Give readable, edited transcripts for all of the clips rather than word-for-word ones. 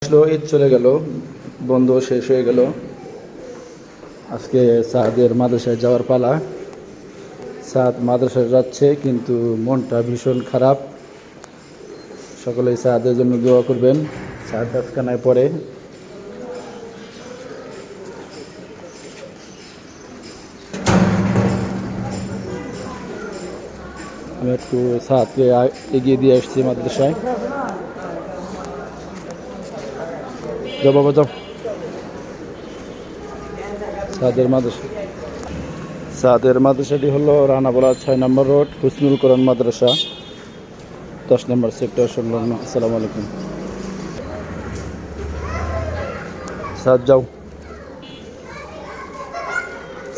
আসলো, ঈদ চলে গেল, বন্ধ শেষ হয়ে গেল। আজকে সাদের মাদ্রাসায় যাওয়ার পালা। সাদ মাদ্রাসায় যাচ্ছে কিন্তু মনটা ভীষণ খারাপ। সকলেই সাদের জন্য দোয়া করবেন। সাদ হাফখানায় পড়ে। আমি একটু সাদকে এগিয়ে দিয়ে আসছি মাদ্রাসায়। যাও বাবা যাও। সাদের মাদ্রাসাটি হলো রানাবোলা 6 নম্বর রোড, হুসনুল কোরআন মাদ্রাসা, 10 নম্বর সেক্টর সংলগ্ন। আসসালামু আলাইকুম। সাদ যাও।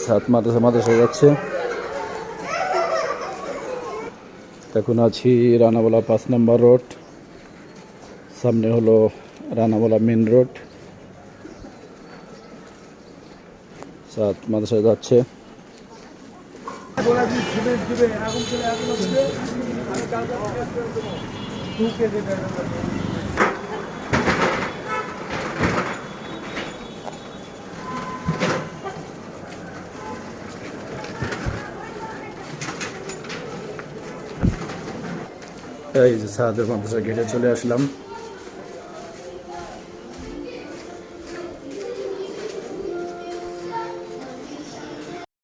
সাদ মাদ্রাসায় যাচ্ছে। এখন আছি রানাবোলা 5 নম্বর রোড, সামনে হলো রানাবোলা মেন রোড। সাদ মাদ্রাসায় যাচ্ছে। এই যে সাদের মাদ্রাসা গেটে চলে আসলাম।